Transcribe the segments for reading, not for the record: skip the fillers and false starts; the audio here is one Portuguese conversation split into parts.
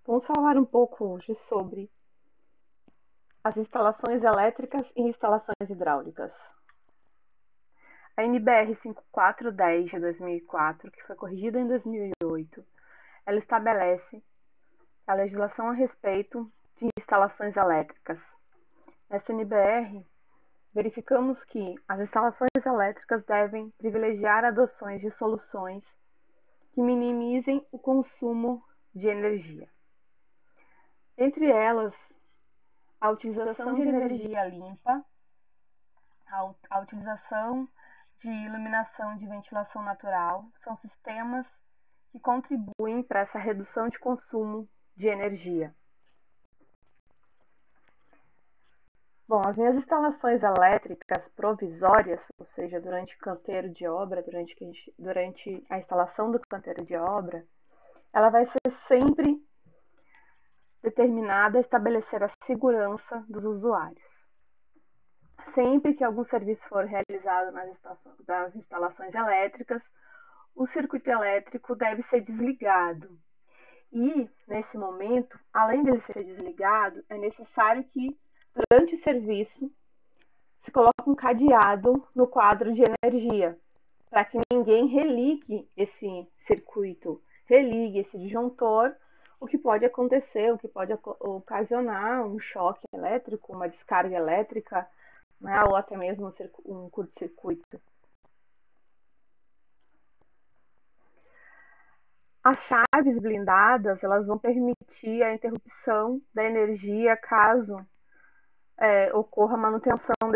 Vamos falar um pouco hoje sobre as instalações elétricas e instalações hidráulicas. A NBR 5410 de 2004, que foi corrigida em 2008, ela estabelece a legislação a respeito de instalações elétricas. Nessa NBR, verificamos que as instalações elétricas devem privilegiar adoções de soluções que minimizem o consumo de energia. Entre elas, a utilização de energia limpa, a utilização de iluminação de ventilação natural são sistemas que contribuem para essa redução de consumo de energia. Bom, as minhas instalações elétricas provisórias, ou seja, durante o canteiro de obra, durante a instalação do canteiro de obra, ela vai ser sempre determinada a estabelecer a segurança dos usuários. Sempre que algum serviço for realizado nas instalações elétricas, o circuito elétrico deve ser desligado. E, nesse momento, além dele ser desligado, é necessário que, durante o serviço, se coloque um cadeado no quadro de energia, para que ninguém religue esse circuito, religue esse disjuntor, o que pode acontecer, o que pode ocasionar um choque elétrico, uma descarga elétrica, né, ou até mesmo um curto-circuito. As chaves blindadas, elas vão permitir a interrupção da energia caso ocorra a manutenção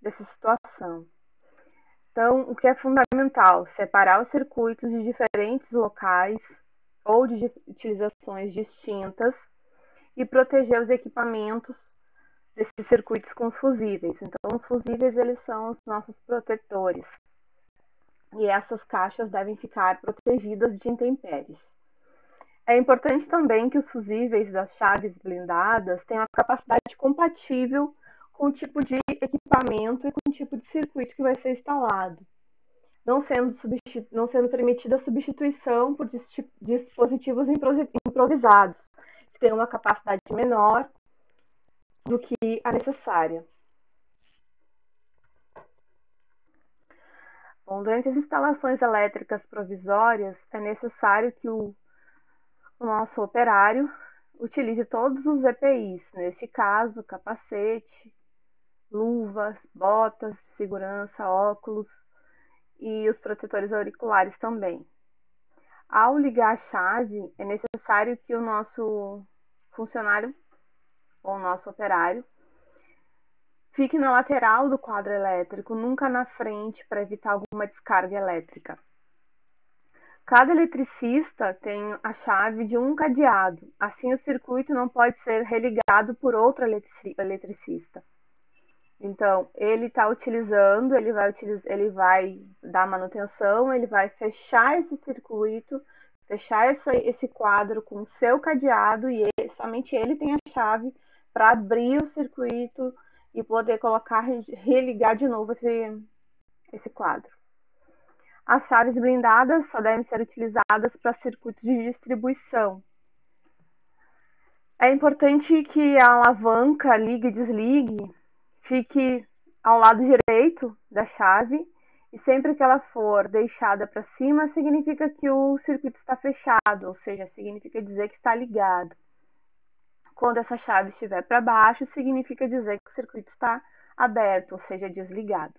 dessa situação. Então, o que é fundamental? Separar os circuitos de diferentes locais ou de utilizações distintas e proteger os equipamentos desses circuitos com os fusíveis. Então, os fusíveis, eles são os nossos protetores. E essas caixas devem ficar protegidas de intempéries. É importante também que os fusíveis das chaves blindadas tenham a capacidade compatível com o tipo de equipamento e com o tipo de circuito que vai ser instalado, não sendo permitida a substituição por dispositivos improvisados, que tenham uma capacidade menor do que a necessária. Bom, durante as instalações elétricas provisórias, é necessário que o nosso operário utilize todos os EPIs, neste caso, capacete, luvas, botas, segurança, óculos e os protetores auriculares também. Ao ligar a chave, é necessário que o nosso funcionário ou o nosso operário fique na lateral do quadro elétrico, nunca na frente, para evitar alguma descarga elétrica. Cada eletricista tem a chave de um cadeado, assim o circuito não pode ser religado por outro eletricista. Então, ele está utilizando, ele vai dar manutenção, ele vai fechar esse circuito, fechar esse quadro com o seu cadeado e somente ele tem a chave para abrir o circuito e poder religar de novo esse quadro. As chaves blindadas só devem ser utilizadas para circuitos de distribuição. É importante que a alavanca ligue e desligue fique ao lado direito da chave e sempre que ela for deixada para cima, significa que o circuito está fechado, ou seja, significa dizer que está ligado. Quando essa chave estiver para baixo, significa dizer que o circuito está aberto, ou seja, desligado.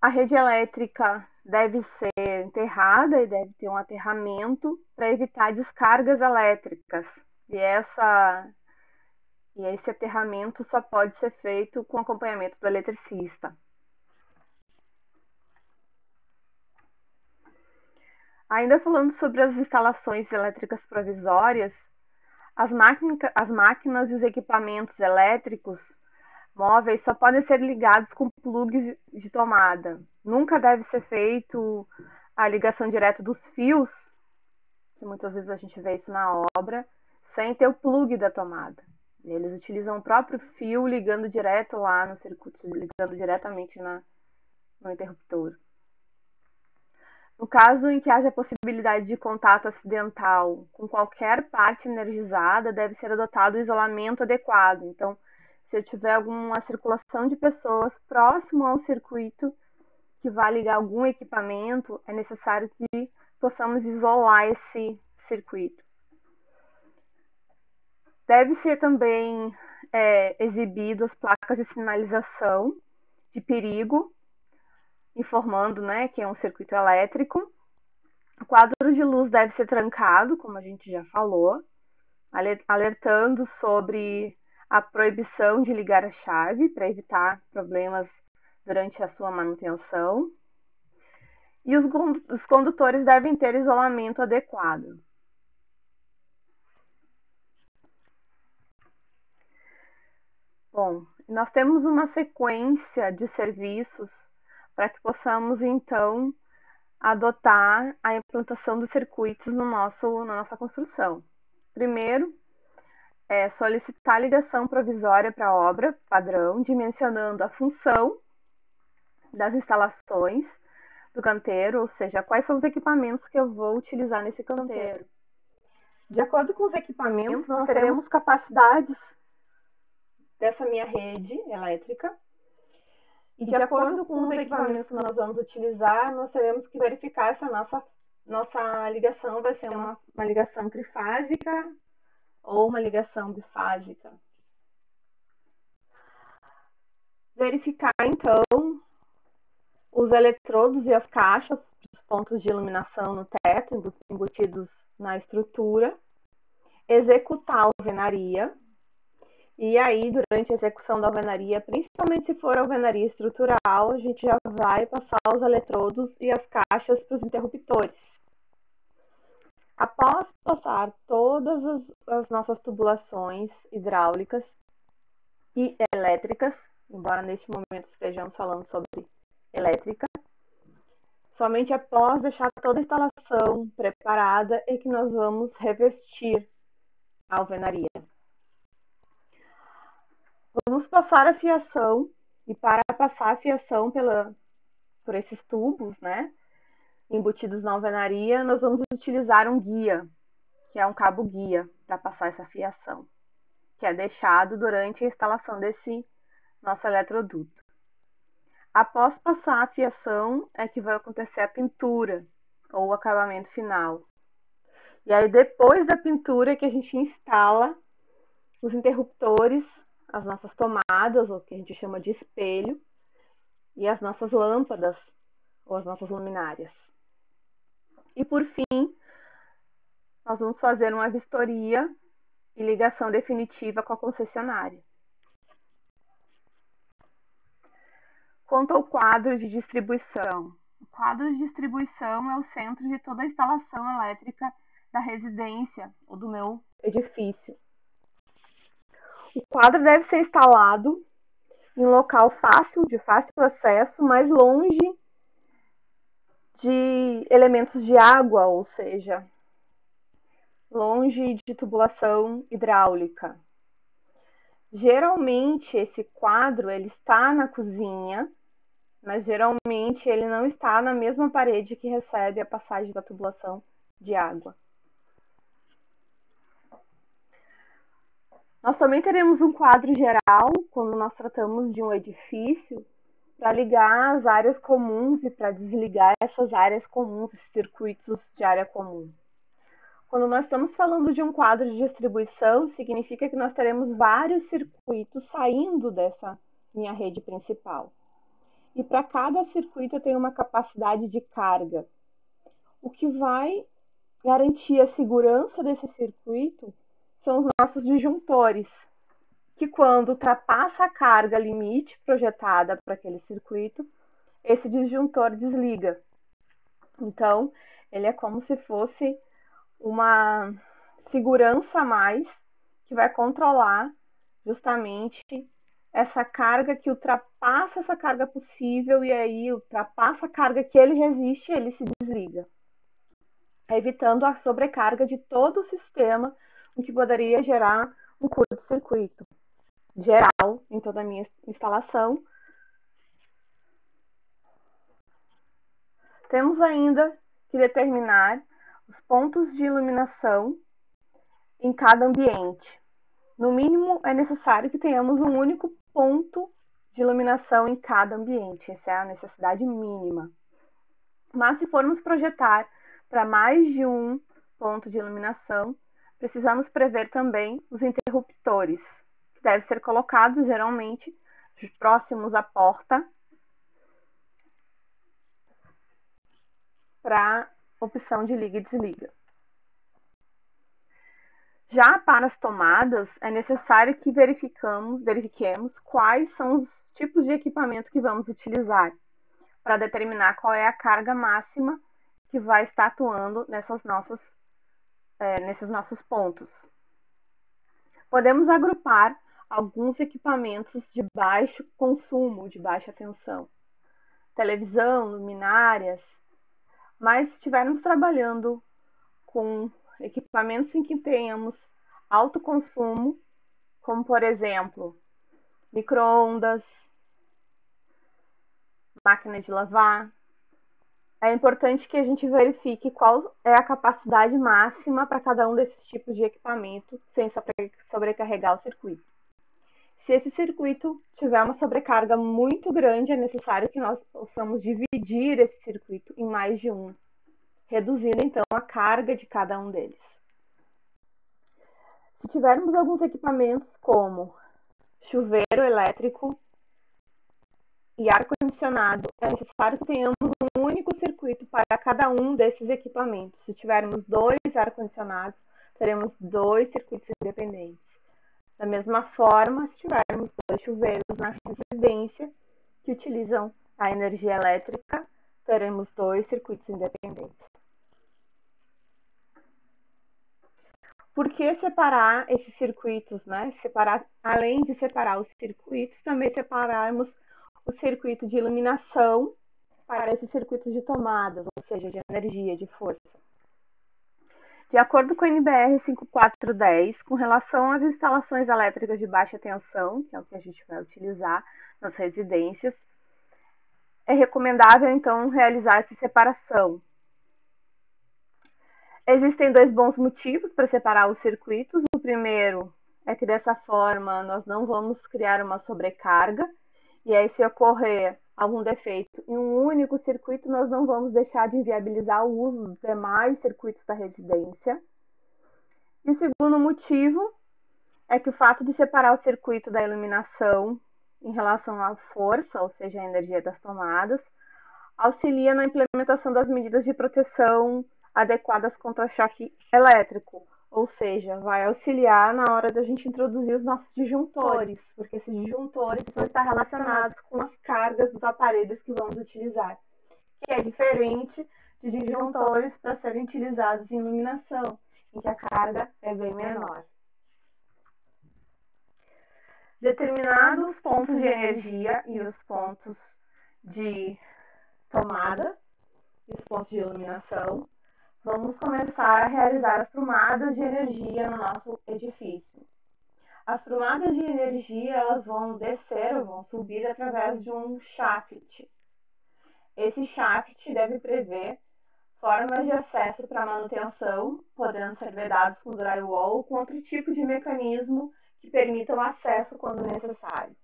A rede elétrica deve ser enterrada e deve ter um aterramento para evitar descargas elétricas. E esse aterramento só pode ser feito com acompanhamento do eletricista. Ainda falando sobre as instalações elétricas provisórias, as máquinas e os equipamentos elétricos móveis só podem ser ligados com plugs de tomada. Nunca deve ser feito a ligação direta dos fios, que muitas vezes a gente vê isso na obra, sem ter o plug da tomada. Eles utilizam o próprio fio ligando direto lá no circuito, ligando diretamente no interruptor. No caso em que haja possibilidade de contato acidental com qualquer parte energizada, deve ser adotado o isolamento adequado. Então, se eu tiver alguma circulação de pessoas próximo ao circuito que vai ligar algum equipamento, é necessário que possamos isolar esse circuito. Deve ser também exibido as placas de sinalização de perigo, informando, né, que é um circuito elétrico. O quadro de luz deve ser trancado, como a gente já falou, alertando sobre a proibição de ligar a chave para evitar problemas durante a sua manutenção. E os condutores devem ter isolamento adequado. Bom, nós temos uma sequência de serviços para que possamos, então, adotar a implantação dos circuitos na nossa construção. Primeiro, solicitar a ligação provisória para a obra padrão, dimensionando a função das instalações do canteiro, ou seja, quais são os equipamentos que eu vou utilizar nesse canteiro. De acordo com os equipamentos, nós teremos capacidades dessa minha rede elétrica. E de acordo com os equipamentos que nós vamos utilizar, nós teremos que verificar se a nossa ligação vai ser uma ligação trifásica ou uma ligação bifásica. Verificar, então, os eletrodos e as caixas dos pontos de iluminação no teto, embutidos na estrutura. Executar a alvenaria. E aí, durante a execução da alvenaria, principalmente se for alvenaria estrutural, a gente já vai passar os eletrodos e as caixas para os interruptores. Após passar todas as nossas tubulações hidráulicas e elétricas, embora neste momento estejamos falando sobre elétrica, somente após deixar toda a instalação preparada é que nós vamos revestir a alvenaria. Vamos passar a fiação, e para passar a fiação por esses tubos, né, embutidos na alvenaria, nós vamos utilizar um guia, que é um cabo guia, para passar essa fiação, que é deixado durante a instalação desse nosso eletroduto. Após passar a fiação, é que vai acontecer a pintura, ou o acabamento final. E aí, depois da pintura, é que a gente instala os interruptores, as nossas tomadas, ou que a gente chama de espelho, e as nossas lâmpadas, ou as nossas luminárias. E por fim, nós vamos fazer uma vistoria e ligação definitiva com a concessionária. Quanto ao quadro de distribuição. O quadro de distribuição é o centro de toda a instalação elétrica da residência ou do meu edifício. O quadro deve ser instalado em um local de fácil acesso, mas longe de elementos de água, ou seja, longe de tubulação hidráulica. Geralmente esse quadro ele está na cozinha, mas geralmente ele não está na mesma parede que recebe a passagem da tubulação de água. Nós também teremos um quadro geral quando nós tratamos de um edifício para ligar as áreas comuns e para desligar essas áreas comuns, esses circuitos de área comum. Quando nós estamos falando de um quadro de distribuição, significa que nós teremos vários circuitos saindo dessa minha rede principal. E para cada circuito eu tenho uma capacidade de carga. O que vai garantir a segurança desse circuito são os nossos disjuntores, que quando ultrapassa a carga limite projetada para aquele circuito, esse disjuntor desliga. Então, ele é como se fosse uma segurança a mais que vai controlar justamente essa carga que ultrapassa essa carga possível e aí ultrapassa a carga que ele resiste e ele se desliga, evitando a sobrecarga de todo o sistema, o que poderia gerar um curto-circuito geral em toda a minha instalação. Temos ainda que determinar os pontos de iluminação em cada ambiente. No mínimo, é necessário que tenhamos um único ponto de iluminação em cada ambiente. Essa é a necessidade mínima. Mas se formos projetar para mais de um ponto de iluminação, precisamos prever também os interruptores, que devem ser colocados geralmente próximos à porta para opção de liga e desliga. Já para as tomadas, é necessário que verifiquemos quais são os tipos de equipamento que vamos utilizar, para determinar qual é a carga máxima que vai estar atuando nesses nossos pontos. Podemos agrupar alguns equipamentos de baixo consumo, de baixa tensão, televisão, luminárias, mas se estivermos trabalhando com equipamentos em que tenhamos alto consumo, como por exemplo, micro-ondas, máquina de lavar, é importante que a gente verifique qual é a capacidade máxima para cada um desses tipos de equipamento, sem sobrecarregar o circuito. Se esse circuito tiver uma sobrecarga muito grande, é necessário que nós possamos dividir esse circuito em mais de um, reduzindo então a carga de cada um deles. Se tivermos alguns equipamentos como chuveiro elétrico e ar-condicionado, é necessário que tenhamos um único circuito para cada um desses equipamentos. Se tivermos 2 ar-condicionados, teremos 2 circuitos independentes. Da mesma forma, se tivermos 2 chuveiros na residência que utilizam a energia elétrica, teremos 2 circuitos independentes. Por que separar esses circuitos, né? Além de separar os circuitos, também separarmos o circuito de iluminação para esses circuitos de tomada, ou seja, de energia, de força. De acordo com a NBR 5410, com relação às instalações elétricas de baixa tensão, que é o que a gente vai utilizar nas residências, é recomendável, então, realizar essa separação. Existem 2 bons motivos para separar os circuitos. O primeiro é que, dessa forma, nós não vamos criar uma sobrecarga, e aí, se ocorrer algum defeito em um único circuito, nós não vamos deixar de inviabilizar o uso dos demais circuitos da residência. E o segundo motivo é que o fato de separar o circuito da iluminação em relação à força, ou seja, a energia das tomadas, auxilia na implementação das medidas de proteção adequadas contra choque elétrico, ou seja, vai auxiliar na hora da gente introduzir os nossos disjuntores, porque esses disjuntores vão estar relacionados com as cargas dos aparelhos que vamos utilizar, que é diferente de disjuntores para serem utilizados em iluminação, em que a carga é bem menor. Determinados pontos de energia e os pontos de tomada e os pontos de iluminação, vamos começar a realizar as prumadas de energia no nosso edifício. As prumadas de energia, elas vão descer ou vão subir através de um shaft. Esse shaft deve prever formas de acesso para manutenção, podendo ser vedados com drywall ou com outro tipo de mecanismo que permita o acesso quando necessário.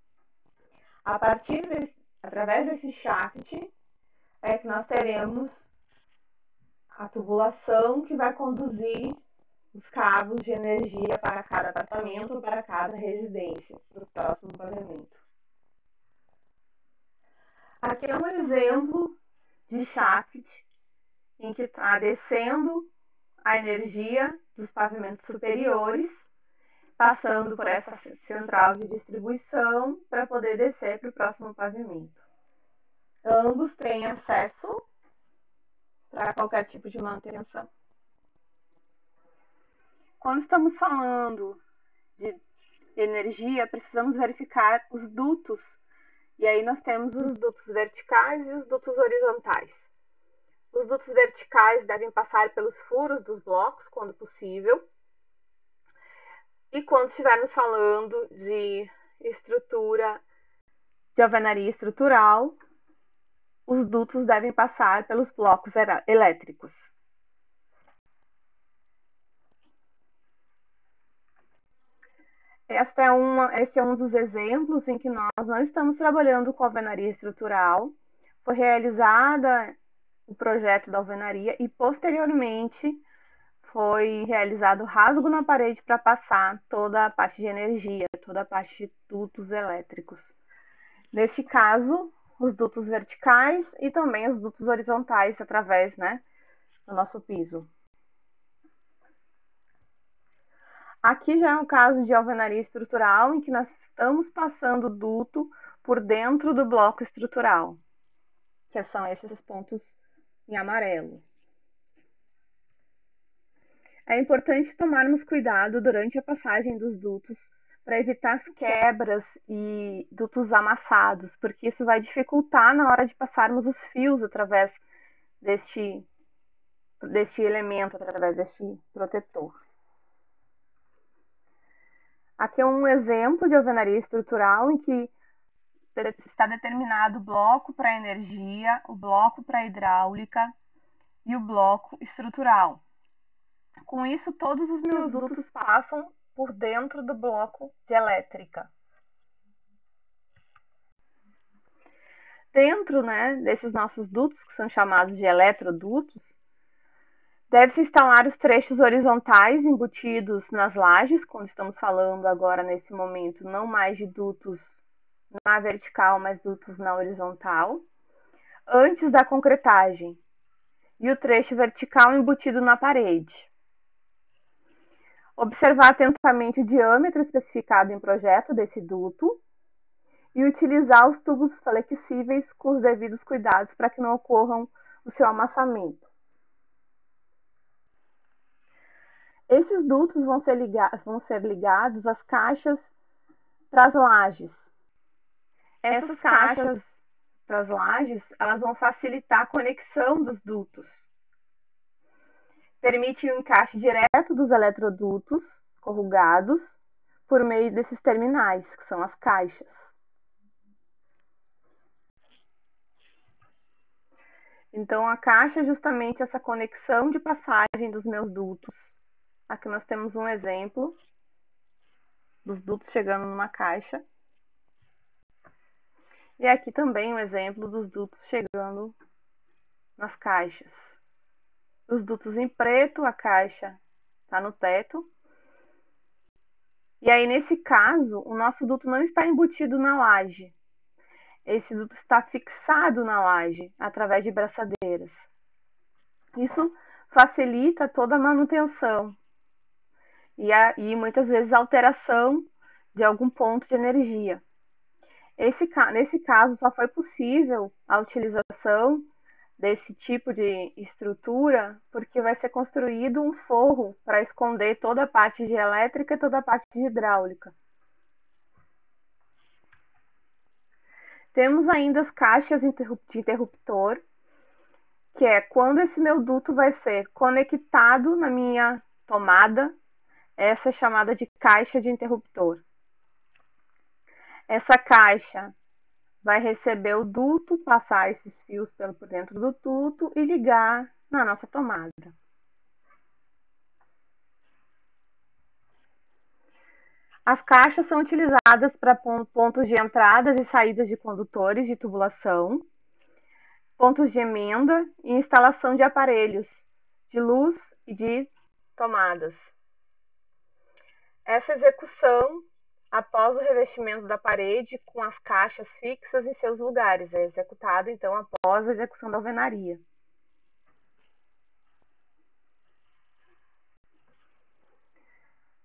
Através desse shaft, é que nós teremos a tubulação que vai conduzir os cabos de energia para cada apartamento ou para cada residência, para o próximo pavimento. Aqui é um exemplo de shaft em que está descendo a energia dos pavimentos superiores, passando por essa central de distribuição para poder descer para o próximo pavimento. Ambos têm acesso para qualquer tipo de manutenção. Quando estamos falando de energia, precisamos verificar os dutos. E aí nós temos os dutos verticais e os dutos horizontais. Os dutos verticais devem passar pelos furos dos blocos, quando possível. E quando estivermos falando de estrutura de alvenaria estrutural, os dutos devem passar pelos blocos elétricos. Esse é um dos exemplos em que nós não estamos trabalhando com alvenaria estrutural. Foi realizada o projeto da alvenaria e, posteriormente, foi realizado rasgo na parede para passar toda a parte de energia, toda a parte de dutos elétricos. Neste caso, os dutos verticais e também os dutos horizontais através, do nosso piso. Aqui já é um caso de alvenaria estrutural em que nós estamos passando o duto por dentro do bloco estrutural, que são esses pontos em amarelo. É importante tomarmos cuidado durante a passagem dos dutos para evitar as quebras e dutos amassados, porque isso vai dificultar na hora de passarmos os fios através deste elemento, através deste protetor. Aqui é um exemplo de alvenaria estrutural em que está determinado o bloco para energia, o bloco para hidráulica e o bloco estrutural. Com isso, todos os meus dutos passam por dentro do bloco de elétrica. Dentro, desses nossos dutos, que são chamados de eletrodutos, deve-se instalar os trechos horizontais embutidos nas lajes, quando estamos falando agora, nesse momento, não mais de dutos na vertical, mas dutos na horizontal, antes da concretagem, e o trecho vertical embutido na parede. Observar atentamente o diâmetro especificado em projeto desse duto e utilizar os tubos flexíveis com os devidos cuidados para que não ocorram o seu amassamento. Esses dutos vão ser ligados às caixas para as lajes. Essas caixas para as lajes, elas vão facilitar a conexão dos dutos. Permite o encaixe direto dos eletrodutos corrugados por meio desses terminais, que são as caixas. Então, a caixa é justamente essa conexão de passagem dos meus dutos. Aqui nós temos um exemplo dos dutos chegando numa caixa. E aqui também um exemplo dos dutos chegando nas caixas. Os dutos em preto, a caixa está no teto. E aí, nesse caso, o nosso duto não está embutido na laje. Esse duto está fixado na laje, através de braçadeiras. Isso facilita toda a manutenção e muitas vezes a alteração de algum ponto de energia. Nesse caso, só foi possível a utilização desse tipo de estrutura porque vai ser construído um forro para esconder toda a parte de elétrica e toda a parte de hidráulica. Temos ainda as caixas de interruptor, que é quando esse meu duto vai ser conectado na minha tomada. Essa é chamada de caixa de interruptor. Essa caixa vai receber o duto, passar esses fios por dentro do duto e ligar na nossa tomada. As caixas são utilizadas para pontos de entradas e saídas de condutores de tubulação, pontos de emenda e instalação de aparelhos de luz e de tomadas. Essa execução, após o revestimento da parede com as caixas fixas em seus lugares, é executada então após a execução da alvenaria.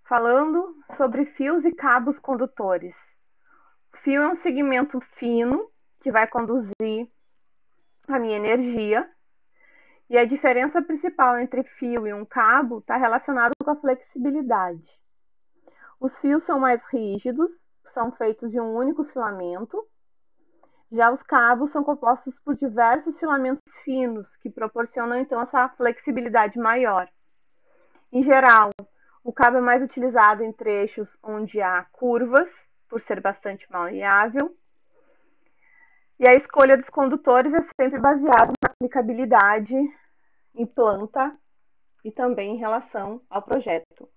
Falando sobre fios e cabos condutores. O fio é um segmento fino que vai conduzir a minha energia, e a diferença principal entre fio e um cabo está relacionada com a flexibilidade. Os fios são mais rígidos, são feitos de um único filamento. Já os cabos são compostos por diversos filamentos finos, que proporcionam então essa flexibilidade maior. Em geral, o cabo é mais utilizado em trechos onde há curvas, por ser bastante maleável. E a escolha dos condutores é sempre baseada na aplicabilidade em planta e também em relação ao projeto.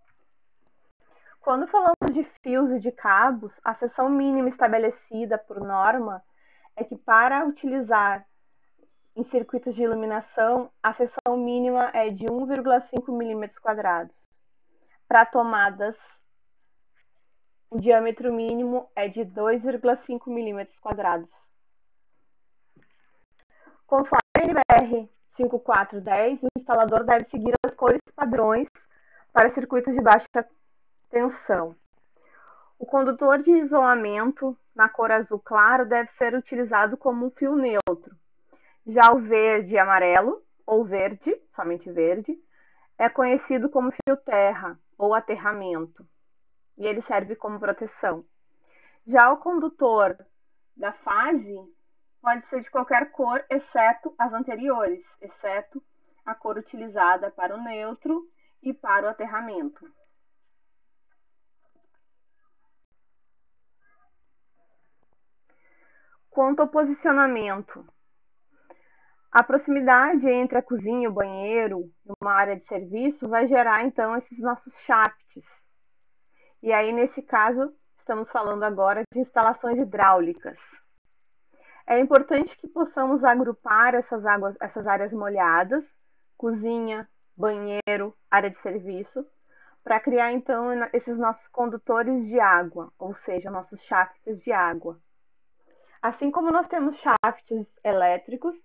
Quando falamos de fios e de cabos, a seção mínima estabelecida por norma é que para utilizar em circuitos de iluminação, a seção mínima é de 1,5 milímetros quadrados. Para tomadas, o diâmetro mínimo é de 2,5 milímetros quadrados. Conforme a NBR 5410, o instalador deve seguir as cores padrões para circuitos de baixa tensão. O condutor de isolamento na cor azul claro deve ser utilizado como um fio neutro. Já o verde e amarelo, ou verde, somente verde, é conhecido como fio terra ou aterramento, e ele serve como proteção. Já o condutor da fase pode ser de qualquer cor, exceto as anteriores, exceto a cor utilizada para o neutro e para o aterramento. Quanto ao posicionamento, a proximidade entre a cozinha e o banheiro, numa área de serviço, vai gerar então esses nossos shafts. E aí, nesse caso, estamos falando agora de instalações hidráulicas. É importante que possamos agrupar essas áreas molhadas, cozinha, banheiro, área de serviço, para criar então esses nossos condutores de água, ou seja, nossos shafts de água. Assim como nós temos shafts elétricos,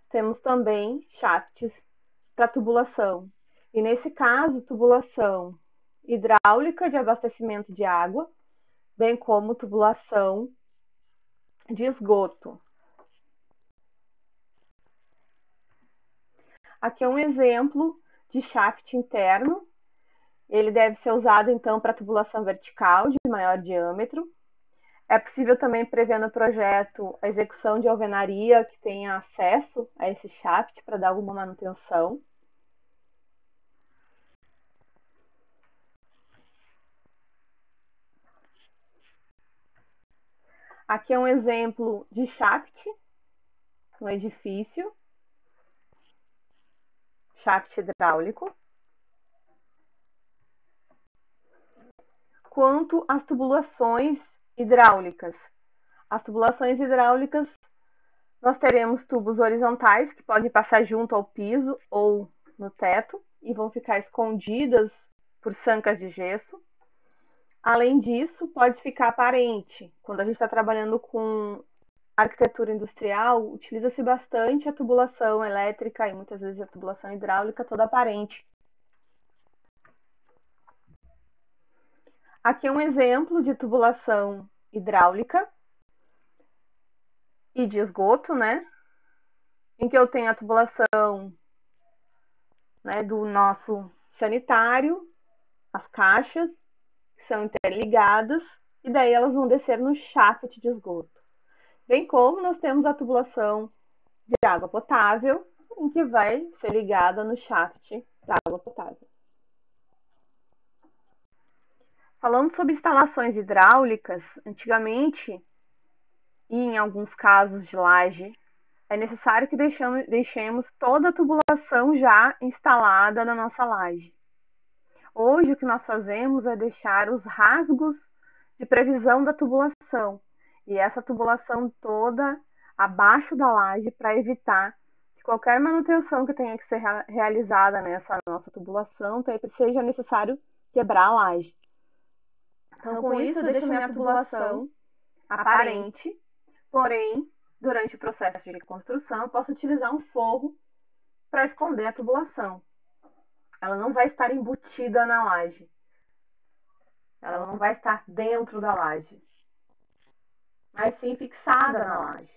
temos também shafts para tubulação. E nesse caso, tubulação hidráulica de abastecimento de água, bem como tubulação de esgoto. Aqui é um exemplo de shaft interno. Ele deve ser usado, então, para tubulação vertical de maior diâmetro. É possível também prever no projeto a execução de alvenaria que tenha acesso a esse shaft para dar alguma manutenção. Aqui é um exemplo de shaft no edifício. Shaft hidráulico. Quanto às tubulações hidráulicas. As tubulações hidráulicas, nós teremos tubos horizontais que podem passar junto ao piso ou no teto e vão ficar escondidas por sancas de gesso. Além disso, pode ficar aparente. Quando a gente está trabalhando com arquitetura industrial, utiliza-se bastante a tubulação elétrica e muitas vezes a tubulação hidráulica toda aparente. Aqui é um exemplo de tubulação hidráulica e de esgoto, né? Em que eu tenho a tubulação, né, do nosso sanitário, as caixas que são interligadas e daí elas vão descer no shaft de esgoto. Bem como nós temos a tubulação de água potável, em que vai ser ligada no shaft da água potável. Falando sobre instalações hidráulicas, antigamente, e em alguns casos de laje, é necessário que deixemos toda a tubulação já instalada na nossa laje. Hoje, o que nós fazemos é deixar os rasgos de previsão da tubulação, e essa tubulação toda abaixo da laje para evitar que qualquer manutenção que tenha que ser realizada nessa nossa tubulação seja necessário quebrar a laje. Então, com isso, eu deixo minha tubulação aparente, porém, durante o processo de construção, eu posso utilizar um forro para esconder a tubulação. Ela não vai estar embutida na laje. Ela não vai estar dentro da laje, mas sim fixada na laje.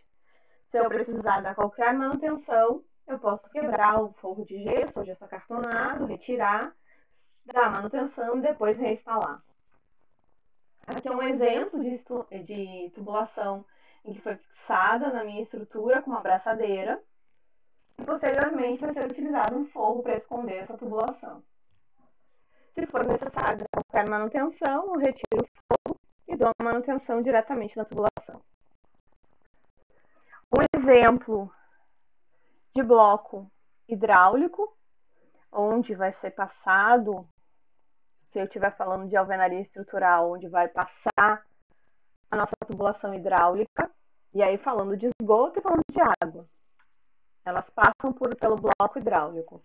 Se eu precisar dar qualquer manutenção, eu posso quebrar o forro de gesso ou gesso acartonado, retirar, dar manutenção e depois reinstalar. Aqui é um exemplo de tubulação em que foi fixada na minha estrutura com uma braçadeira e posteriormente vai ser utilizado um forro para esconder essa tubulação. Se for necessário qualquer manutenção, eu retiro o forro e dou a manutenção diretamente na tubulação. Um exemplo de bloco hidráulico, onde vai ser passado, se eu estiver falando de alvenaria estrutural, onde vai passar a nossa tubulação hidráulica, e aí falando de esgoto e falando de água. Elas passam pelo bloco hidráulico.